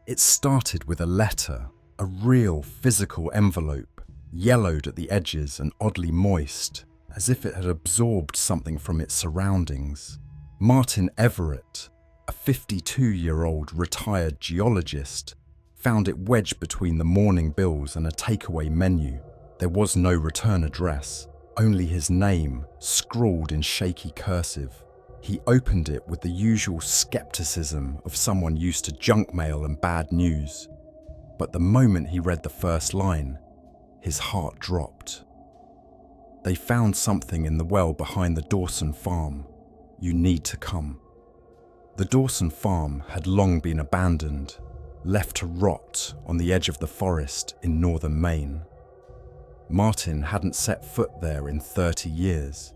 It started with a letter, a real physical envelope, yellowed at the edges and oddly moist, as if it had absorbed something from its surroundings. Martin Everett, a 52-year-old retired geologist, found it wedged between the morning bills and a takeaway menu. There was no return address, only his name, scrawled in shaky cursive. He opened it with the usual skepticism of someone used to junk mail and bad news. But the moment he read the first line, his heart dropped. They found something in the well behind the Dawson farm. You need to come. The Dawson farm had long been abandoned, left to rot on the edge of the forest in northern Maine. Martin hadn't set foot there in 30 years,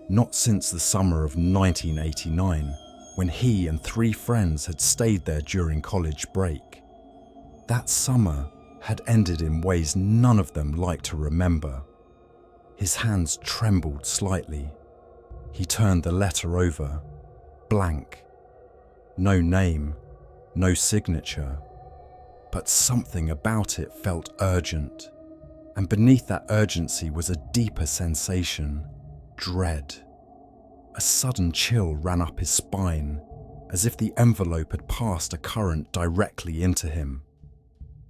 not since the summer of 1989, when he and 3 friends had stayed there during college break. That summer had ended in ways none of them liked to remember. His hands trembled slightly. He turned the letter over, blank. No name, no signature, but something about it felt urgent. And beneath that urgency was a deeper sensation, dread. A sudden chill ran up his spine, as if the envelope had passed a current directly into him.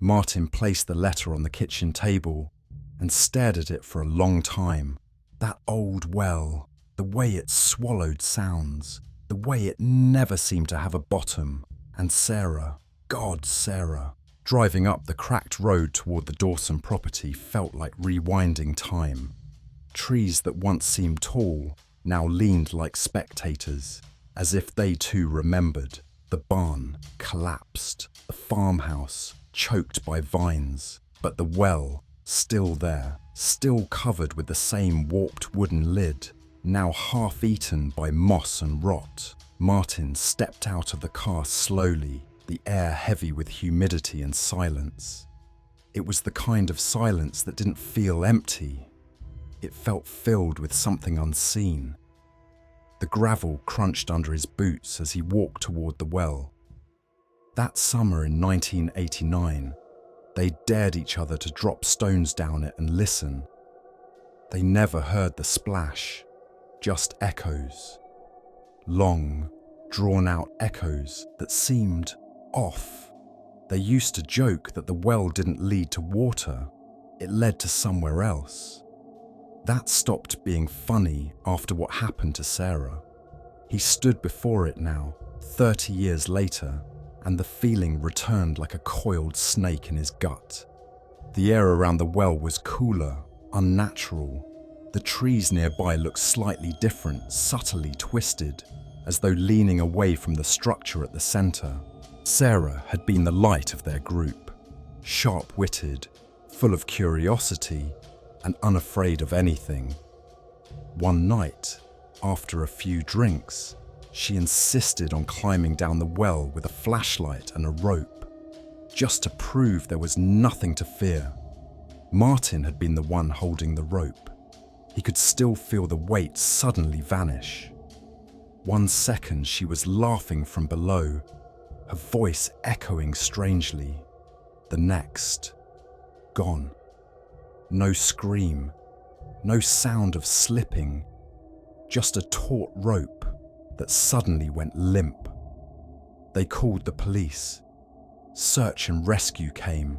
Martin placed the letter on the kitchen table and stared at it for a long time. That old well, the way it swallowed sounds, the way it never seemed to have a bottom, and Sarah, God, Sarah. Driving up the cracked road toward the Dawson property felt like rewinding time. Trees that once seemed tall now leaned like spectators, as if they too remembered. The barn collapsed, the farmhouse choked by vines, but the well, still there, still covered with the same warped wooden lid, now half-eaten by moss and rot. Martin stepped out of the car slowly, the air heavy with humidity and silence. It was the kind of silence that didn't feel empty. It felt filled with something unseen. The gravel crunched under his boots as he walked toward the well. That summer in 1989, they dared each other to drop stones down it and listen. They never heard the splash, just echoes. Long, drawn-out echoes that seemed off. They used to joke that the well didn't lead to water, it led to somewhere else. That stopped being funny after what happened to Sarah. He stood before it now, 30 years later, and the feeling returned like a coiled snake in his gut. The air around the well was cooler, unnatural. The trees nearby looked slightly different, subtly twisted, as though leaning away from the structure at the center. Sarah had been the light of their group, sharp-witted, full of curiosity, and unafraid of anything. One night, after a few drinks, she insisted on climbing down the well with a flashlight and a rope, just to prove there was nothing to fear. Martin had been the one holding the rope. He could still feel the weight suddenly vanish. 1 second she was laughing from below, her voice echoing strangely. The next, gone. No scream, no sound of slipping, just a taut rope that suddenly went limp. They called the police. Search and rescue came.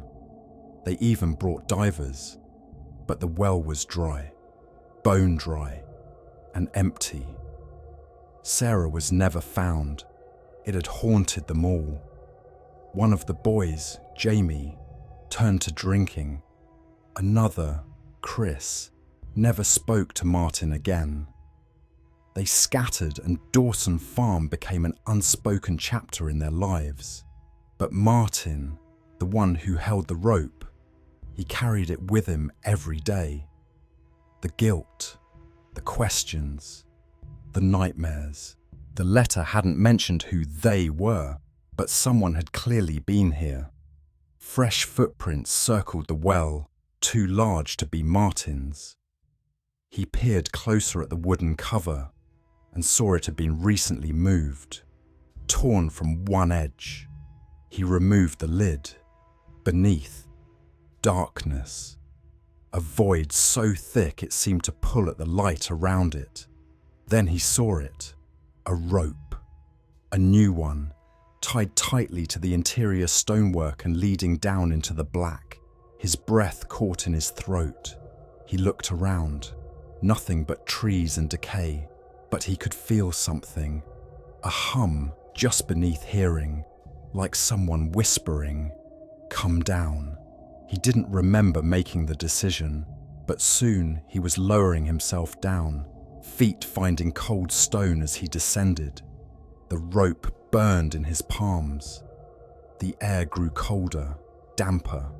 They even brought divers, but the well was dry, bone dry, and empty. Sarah was never found. It had haunted them all. One of the boys, Jamie, turned to drinking. Another, Chris, never spoke to Martin again. They scattered and Dawson Farm became an unspoken chapter in their lives. But Martin, the one who held the rope, he carried it with him every day. The guilt, the questions, the nightmares. The letter hadn't mentioned who they were, but someone had clearly been here. Fresh footprints circled the well, too large to be Martin's. He peered closer at the wooden cover and saw it had been recently moved, torn from one edge. He removed the lid. Beneath, darkness. A void so thick it seemed to pull at the light around it. Then he saw it. A rope. A new one, tied tightly to the interior stonework and leading down into the black. His breath caught in his throat. He looked around. Nothing but trees and decay. But he could feel something. A hum just beneath hearing, like someone whispering, "Come down." He didn't remember making the decision, but soon he was lowering himself down, feet finding cold stone as he descended. The rope burned in his palms. The air grew colder, damper.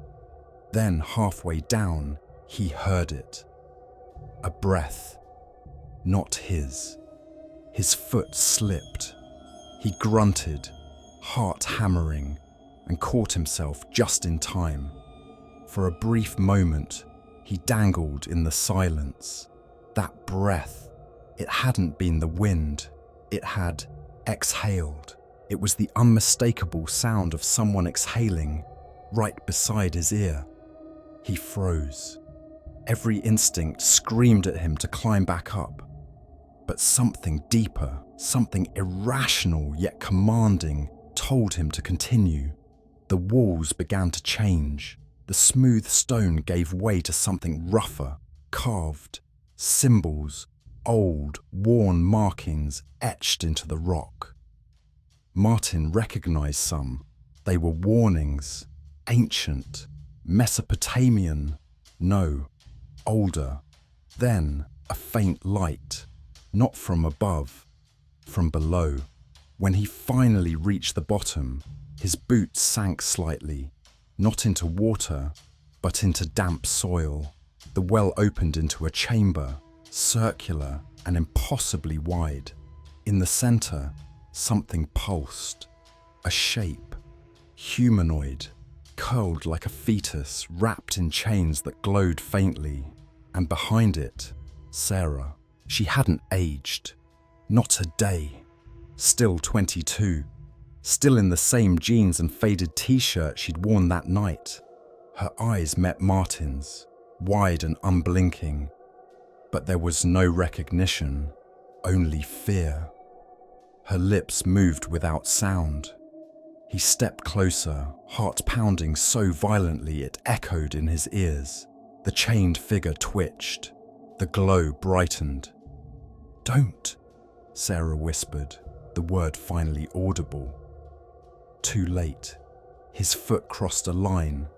Then halfway down, he heard it. A breath. Not his. His foot slipped. He grunted, heart hammering, and caught himself just in time. For a brief moment, he dangled in the silence. That breath, it hadn't been the wind. It had exhaled. It was the unmistakable sound of someone exhaling right beside his ear. He froze. Every instinct screamed at him to climb back up. But something deeper, something irrational yet commanding, told him to continue. The walls began to change. The smooth stone gave way to something rougher, carved. Symbols, old, worn markings etched into the rock. Martin recognized some. They were warnings. Ancient, Mesopotamian. No, older. Then a faint light. Not from above, from below. When he finally reached the bottom, his boots sank slightly, not into water, but into damp soil. The well opened into a chamber, circular and impossibly wide. In the center, something pulsed. A shape, humanoid, curled like a fetus, wrapped in chains that glowed faintly. And behind it, Sarah. She hadn't aged. Not a day. Still 22. Still in the same jeans and faded t-shirt she'd worn that night. Her eyes met Martin's, wide and unblinking. But there was no recognition, only fear. Her lips moved without sound. He stepped closer, heart pounding so violently it echoed in his ears. The chained figure twitched. The glow brightened. "Don't," Sarah whispered, the word finally audible. Too late. His foot crossed a line,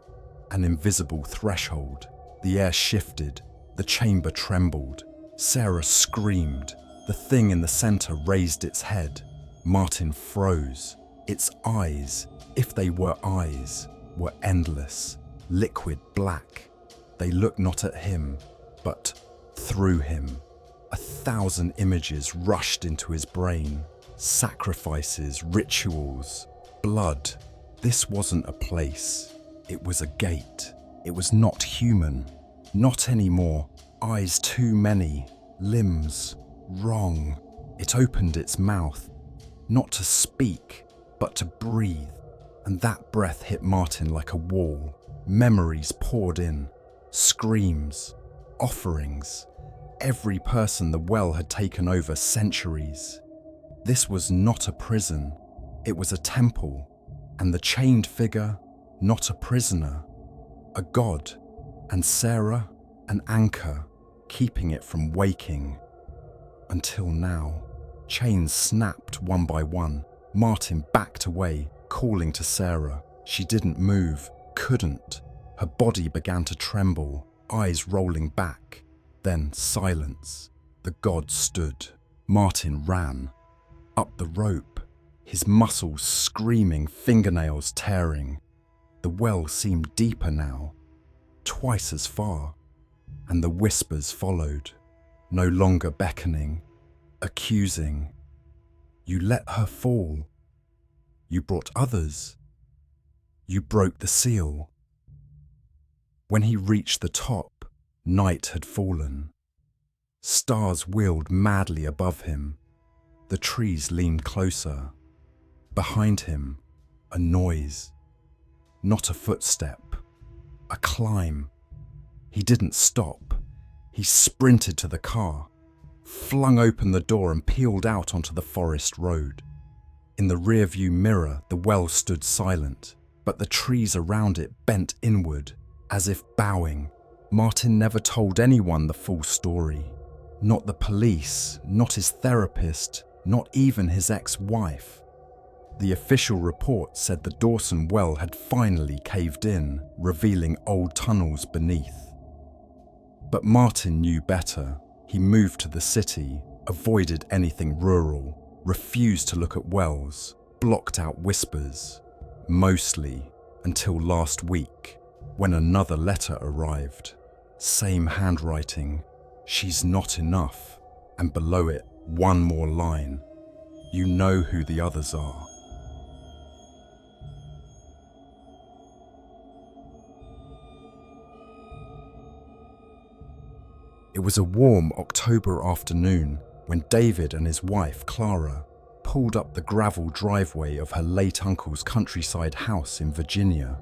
an invisible threshold. The air shifted. The chamber trembled. Sarah screamed. The thing in the center raised its head. Martin froze. Its eyes, if they were eyes, were endless, liquid black. They looked not at him, but through him. 1,000 images rushed into his brain. Sacrifices, rituals, blood. This wasn't a place. It was a gate. It was not human. Not anymore. Eyes too many. Limbs wrong. It opened its mouth. Not to speak, but to breathe. And that breath hit Martin like a wall. Memories poured in. Screams. Offerings. Every person the well had taken over centuries. This was not a prison. It was a temple. And the chained figure, not a prisoner. A god. And Sarah, an anchor, keeping it from waking. Until now. Chains snapped one by one. Martin backed away, calling to Sarah. She didn't move, couldn't. Her body began to tremble, eyes rolling back. Then silence. The god stood. Martin ran. Up the rope, his muscles screaming, fingernails tearing. The well seemed deeper now, twice as far, and the whispers followed, no longer beckoning, accusing. You let her fall. You brought others. You broke the seal. When he reached the top, night had fallen. Stars wheeled madly above him. The trees leaned closer. Behind him, A noise. Not a footstep. A climb. He didn't stop. He sprinted to the car, flung open the door and peeled out onto the forest road. In the rearview mirror, the well stood silent, but the trees around it bent inward, as if bowing. Martin never told anyone the full story. Not the police, not his therapist, not even his ex-wife. The official report said the Dawson well had finally caved in, revealing old tunnels beneath. But Martin knew better. He moved to the city, avoided anything rural, refused to look at wells, blocked out whispers, mostly until last week, when another letter arrived. Same handwriting, "She's not enough," and below it, one more line, "You know who the others are." It was a warm October afternoon when David and his wife, Clara, pulled up the gravel driveway of her late uncle's countryside house in Virginia.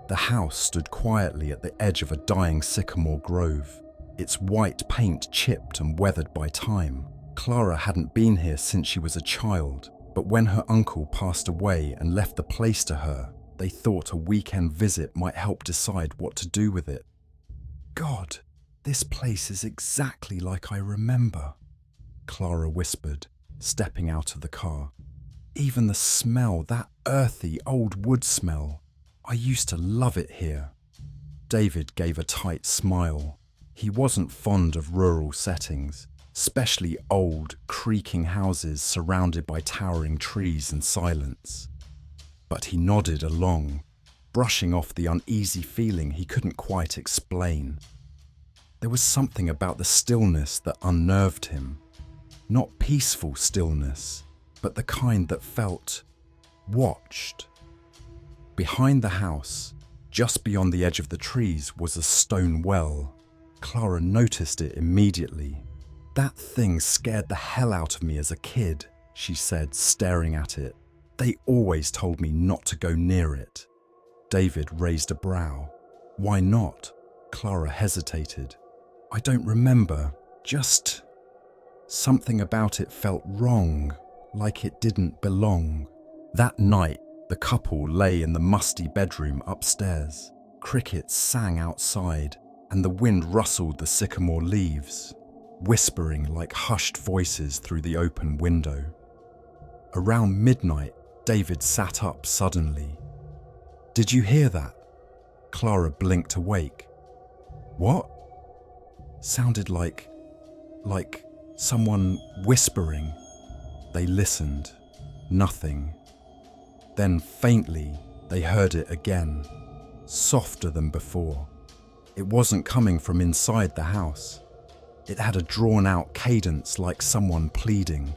The house stood quietly at the edge of a dying sycamore grove, its white paint chipped and weathered by time. Clara hadn't been here since she was a child, but when her uncle passed away and left the place to her, they thought a weekend visit might help decide what to do with it. "God, this place is exactly like I remember," Clara whispered, stepping out of the car. "Even the smell, that earthy old wood smell. I used to love it here." David gave a tight smile. He wasn't fond of rural settings, especially old, creaking houses surrounded by towering trees and silence. But he nodded along, brushing off the uneasy feeling he couldn't quite explain. There was something about the stillness that unnerved him. Not peaceful stillness, but the kind that felt watched. Behind the house, just beyond the edge of the trees, was a stone well. Clara noticed it immediately. "That thing scared the hell out of me as a kid," she said, staring at it. "They always told me not to go near it." David raised a brow. "Why not?" Clara hesitated. "I don't remember, just something about it felt wrong, like it didn't belong." That night, the couple lay in the musty bedroom upstairs. Crickets sang outside, and the wind rustled the sycamore leaves, whispering like hushed voices through the open window. Around midnight, David sat up suddenly. "Did you hear that?" Clara blinked awake. "What?" Sounded like someone whispering. They listened. Nothing. Then faintly, they heard it again, softer than before. It wasn't coming from inside the house. It had a drawn-out cadence like someone pleading.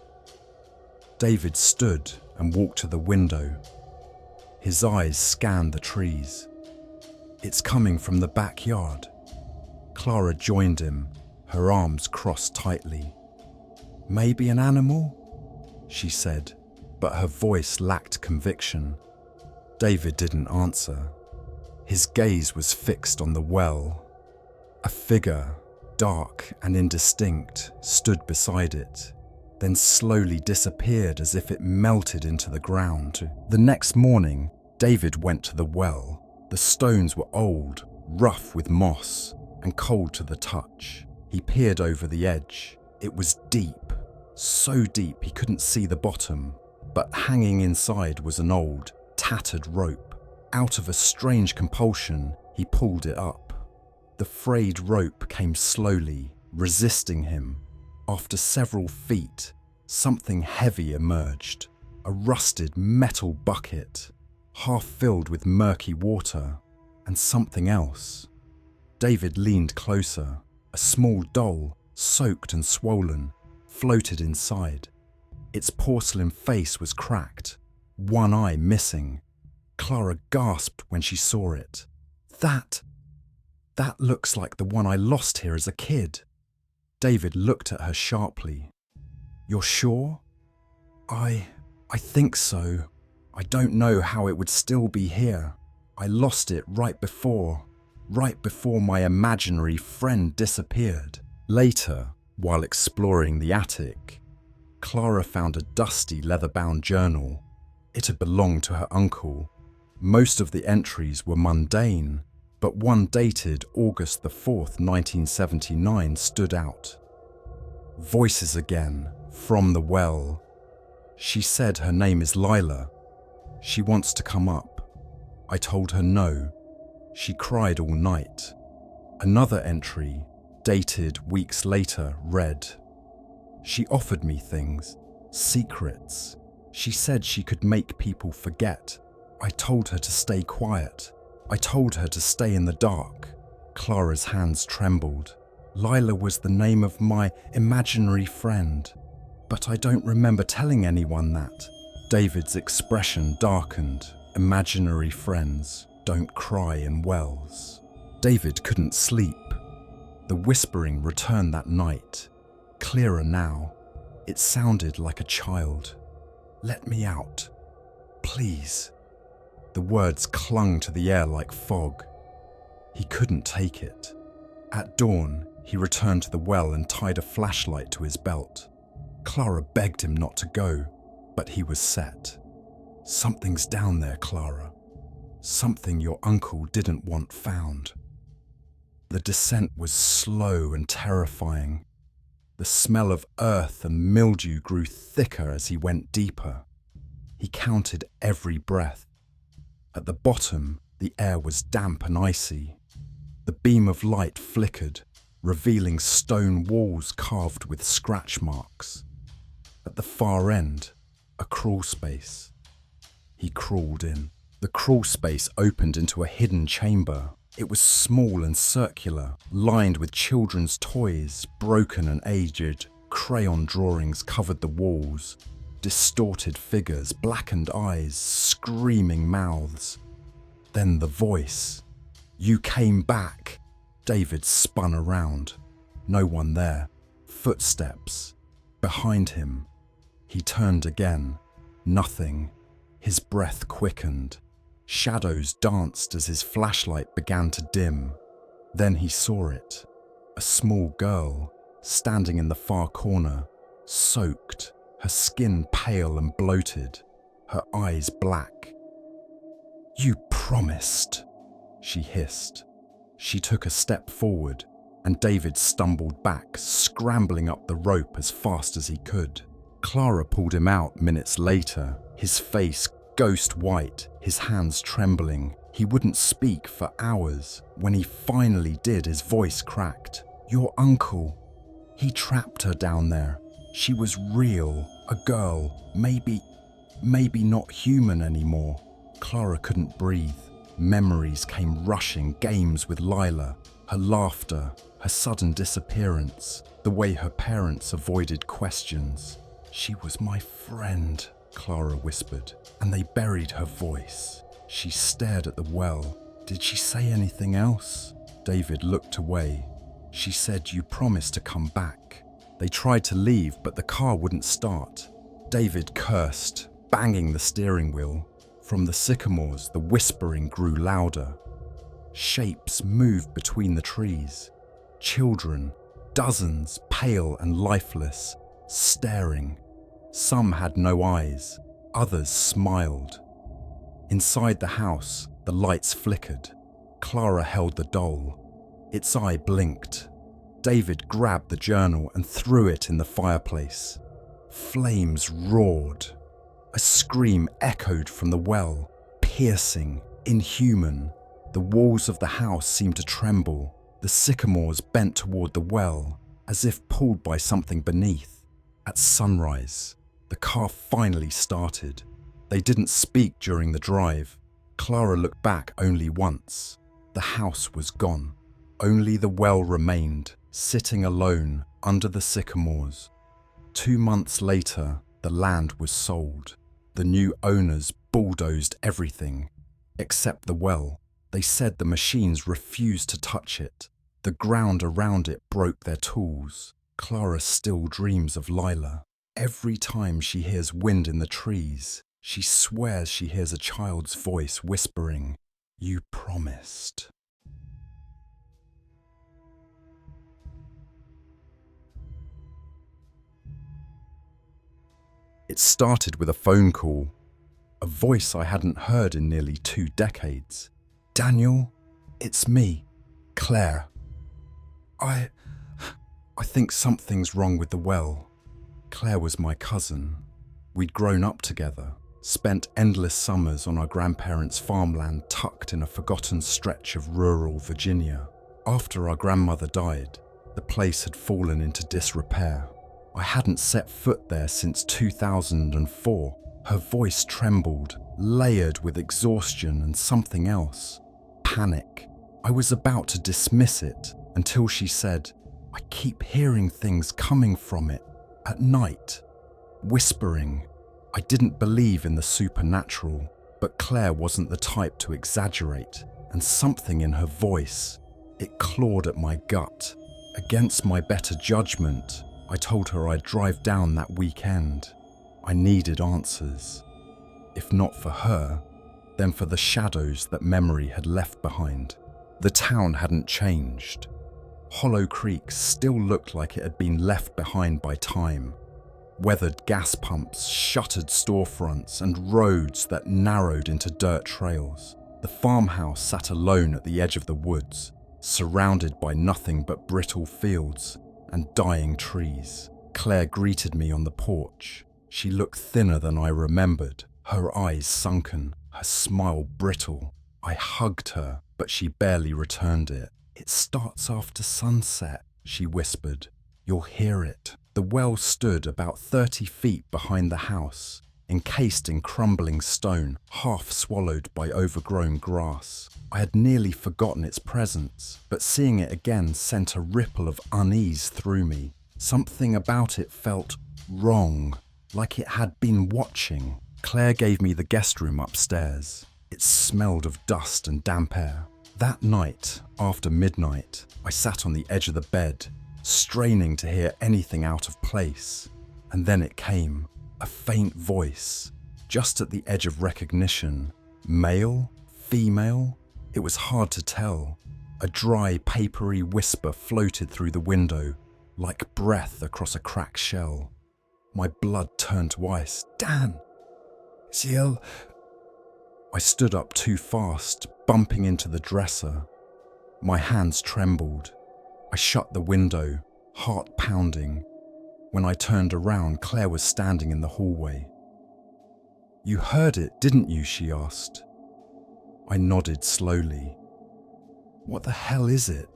David stood and walked to the window. His eyes scanned the trees. "It's coming from the backyard." Clara joined him, her arms crossed tightly. "Maybe an animal?" she said, but her voice lacked conviction. David didn't answer. His gaze was fixed on the well. A figure, dark and indistinct, stood beside it, then slowly disappeared as if it melted into the ground. The next morning, David went to the well. The stones were old, rough with moss, and cold to the touch. He peered over the edge. It was deep, so deep he couldn't see the bottom, but hanging inside was an old, tattered rope. Out of a strange compulsion, he pulled it up. The frayed rope came slowly, resisting him. After several feet, something heavy emerged. A rusted metal bucket, half filled with murky water, and something else. David leaned closer. A small doll, soaked and swollen, floated inside. Its porcelain face was cracked, one eye missing. Clara gasped when she saw it. That looks like the one I lost here as a kid." David looked at her sharply. "You're sure?" I think so. I don't know how it would still be here. I lost it right before my imaginary friend disappeared. Later, while exploring the attic, Clara found a dusty leather-bound journal. It had belonged to her uncle. Most of the entries were mundane, but one dated August the 4th, 1979 stood out. Voices again, from the well. She said her name is Lila. She wants to come up. I told her no. She cried all night. Another entry, dated weeks later, read, "She offered me things, secrets. She said she could make people forget. I told her to stay quiet. I told her to stay in the dark." Clara's hands trembled. Lila was the name of my imaginary friend, but I don't remember telling anyone that. David's expression darkened. Imaginary friends don't cry in wells. David couldn't sleep. The whispering returned that night, clearer now. It sounded like a child. "Let me out, please." The words clung to the air like fog. He couldn't take it. At dawn, he returned to the well and tied a flashlight to his belt. Clara begged him not to go, but he was set. "Something's down there, Clara. Something your uncle didn't want found." The descent was slow and terrifying. The smell of earth and mildew grew thicker as he went deeper. He counted every breath. At the bottom, the air was damp and icy. The beam of light flickered, revealing stone walls carved with scratch marks. At the far end, a crawl space. He crawled in. The crawl space opened into a hidden chamber. It was small and circular, lined with children's toys, broken and aged. Crayon drawings covered the walls. Distorted figures, blackened eyes, screaming mouths. Then the voice. "You came back." David spun around. No one there. Footsteps. Behind him. He turned again. Nothing. His breath quickened. Shadows danced as his flashlight began to dim. Then he saw it. A small girl, standing in the far corner, soaked, her skin pale and bloated, her eyes black. "You promised," she hissed. She took a step forward, and David stumbled back, scrambling up the rope as fast as he could. Clara pulled him out minutes later, his face ghost white, his hands trembling. He wouldn't speak for hours. When he finally did, his voice cracked. "Your uncle, he trapped her down there. She was real, a girl, maybe not human anymore." Clara couldn't breathe. Memories came rushing, games with Lila, her laughter, her sudden disappearance, the way her parents avoided questions. "She was my friend," Clara whispered, and they buried her voice. She stared at the well. "Did she say anything else?" David looked away. "She said you promised to come back." They tried to leave, but the car wouldn't start. David cursed, banging the steering wheel. From the sycamores, the whispering grew louder. Shapes moved between the trees. Children, dozens, pale and lifeless, staring. Some had no eyes, others smiled. Inside the house, the lights flickered. Clara held the doll. Its eye blinked. David grabbed the journal and threw it in the fireplace. Flames roared. A scream echoed from the well, piercing, inhuman. The walls of the house seemed to tremble. The sycamores bent toward the well, as if pulled by something beneath. At sunrise, the car finally started. They didn't speak during the drive. Clara looked back only once. The house was gone. Only the well remained, sitting alone under the sycamores. 2 months later, the land was sold. The new owners bulldozed everything, except the well. They said the machines refused to touch it. The ground around it broke their tools. Clara still dreams of Lila. Every time she hears wind in the trees, She swears she hears a child's voice whispering, "You promised." It started with a phone call, a voice I hadn't heard in nearly 2 decades. "Daniel, it's me, Claire. I think something's wrong with the well." Claire was my cousin. We'd grown up together, spent endless summers on our grandparents' farmland tucked in a forgotten stretch of rural Virginia. After our grandmother died, the place had fallen into disrepair. I hadn't set foot there since 2004. Her voice trembled, layered with exhaustion and something else. Panic. I was about to dismiss it until she said, "I keep hearing things coming from it at night, whispering." I didn't believe in the supernatural, but Claire wasn't the type to exaggerate, and something in her voice, it clawed at my gut. Against my better judgment, I told her I'd drive down that weekend. I needed answers. If not for her, then for the shadows that memory had left behind. The town hadn't changed. Hollow Creek still looked like it had been left behind by time. Weathered gas pumps, shuttered storefronts, and roads that narrowed into dirt trails. The farmhouse sat alone at the edge of the woods, surrounded by nothing but brittle fields and dying trees. Claire greeted me on the porch. She looked thinner than I remembered, her eyes sunken, her smile brittle. I hugged her, but she barely returned it. "It starts after sunset," she whispered. "You'll hear it." The well stood about 30 feet behind the house, encased in crumbling stone, half swallowed by overgrown grass. I had nearly forgotten its presence, but seeing it again sent a ripple of unease through me. Something about it felt wrong, like it had been watching. Claire gave me the guest room upstairs. It smelled of dust and damp air. That night, after midnight, I sat on the edge of the bed, straining to hear anything out of place. And then it came, a faint voice, just at the edge of recognition. Male? Female? It was hard to tell. A dry, papery whisper floated through the window, like breath across a cracked shell. My blood turned to ice. "Dan! Seal!" I stood up too fast, bumping into the dresser. My hands trembled. I shut the window, heart pounding. When I turned around, Claire was standing in the hallway. "You heard it, didn't you?" she asked. I nodded slowly. "What the hell is it?"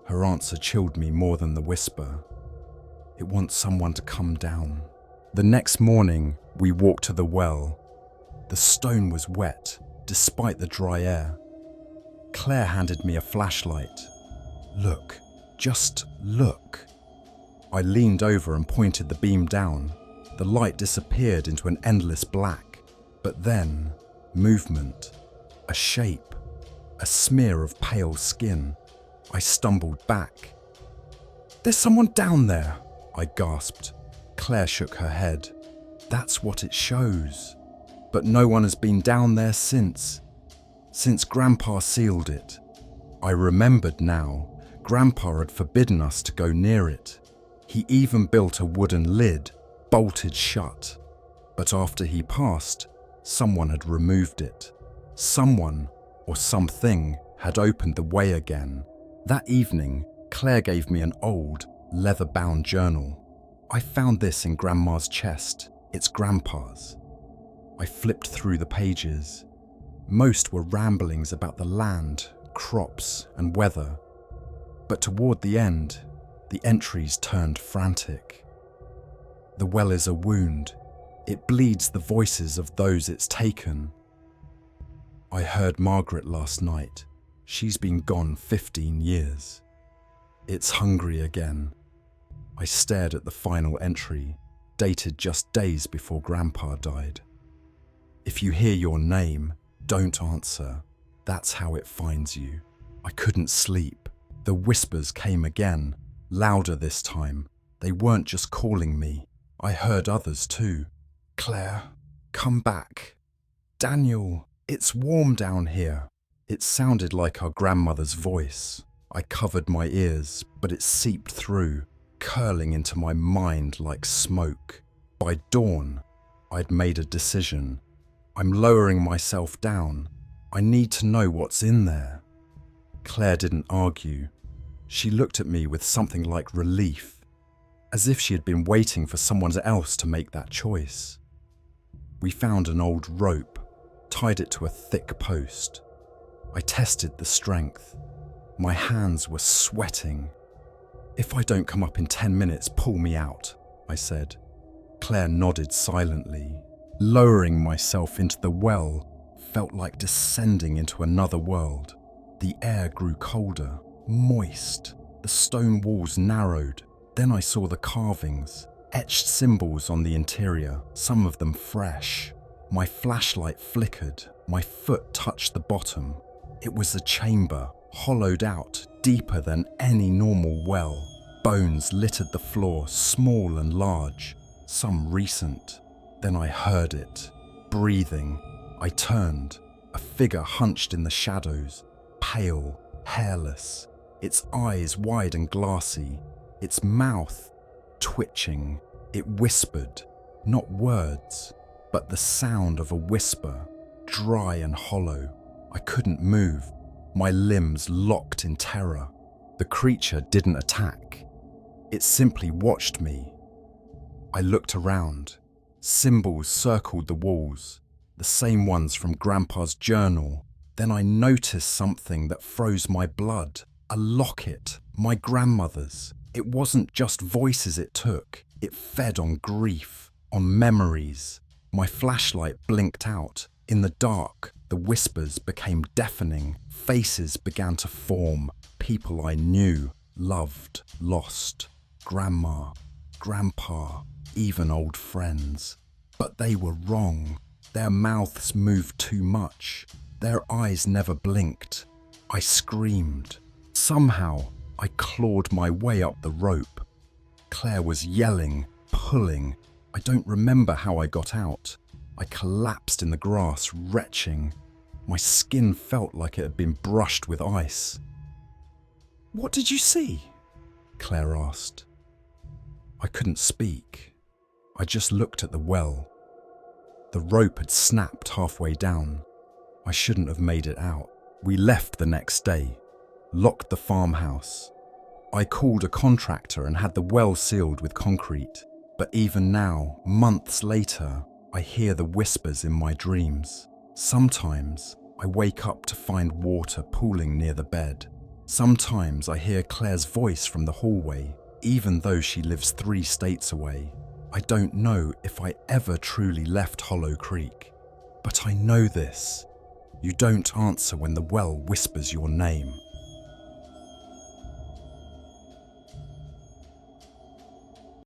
Her answer chilled me more than the whisper. "It wants someone to come down." The next morning, we walked to the well. The stone was wet, despite the dry air. Claire handed me a flashlight. "Look, just look." I leaned over and pointed the beam down. The light disappeared into an endless black. But then, movement, a shape, a smear of pale skin. I stumbled back. "There's someone down there," I gasped. Claire shook her head. "That's what it shows. But no one has been down there since Grandpa sealed it." I remembered now. Grandpa had forbidden us to go near it. He even built a wooden lid, bolted shut. But after he passed, someone had removed it. Someone, or something, had opened the way again. That evening, Claire gave me an old, leather-bound journal. "I found this in Grandma's chest. It's Grandpa's." I flipped through the pages. Most were ramblings about the land, crops, and weather. But toward the end, the entries turned frantic. "The well is a wound. It bleeds the voices of those it's taken. I heard Margaret last night. She's been gone 15 years. It's hungry again." I stared at the final entry, dated just days before Grandpa died. "If you hear your name, don't answer. That's how it finds you." I couldn't sleep. The whispers came again, louder this time. They weren't just calling me. I heard others too. "Claire, "Come back. Daniel, it's warm down here." It sounded like our grandmother's voice. I covered my ears, but it seeped through, curling into my mind like smoke. By dawn, I'd made a decision. I'm lowering myself down. I need to know what's in there. Claire didn't argue. She looked at me with something like relief, as if she had been waiting for someone else to make that choice. We found an old rope, tied it to a thick post. I tested the strength. My hands were sweating. "If I don't come up in 10 minutes, pull me out," I said. Claire nodded silently. Lowering myself into the well felt like descending into another world. The air grew colder, moist. The stone walls narrowed. Then I saw the carvings, etched symbols on the interior, some of them fresh. My flashlight flickered. My foot touched the bottom. It was a chamber, hollowed out, deeper than any normal well. Bones littered the floor, small and large, some recent. Then I heard it, breathing. I turned. A figure hunched in the shadows, pale, hairless, its eyes wide and glassy, its mouth twitching. It whispered, not words, but the sound of a whisper, dry and hollow. I couldn't move. My limbs locked in terror. The creature didn't attack. It simply watched me. I looked around. Symbols circled the walls, the same ones from Grandpa's journal. Then I noticed something that froze my blood. A locket, my grandmother's. It wasn't just voices it took. It fed on grief, on memories. My flashlight blinked out. In the dark, the whispers became deafening. Faces began to form. People I knew, loved, lost. Grandma, Grandpa, even old friends. But they were wrong. Their mouths moved too much. Their eyes never blinked. I screamed. Somehow, I clawed my way up the rope. Claire was yelling, pulling. I don't remember how I got out. I collapsed in the grass, retching. My skin felt like it had been brushed with ice. "What did you see?" Claire asked. I couldn't speak. I just looked at the well. The rope had snapped halfway down. I shouldn't have made it out. We left the next day, locked the farmhouse. I called a contractor and had the well sealed with concrete. But even now, months later, I hear the whispers in my dreams. Sometimes I wake up to find water pooling near the bed. Sometimes I hear Claire's voice from the hallway, even though she lives 3 states away. I don't know if I ever truly left Hollow Creek, but I know this. You don't answer when the well whispers your name.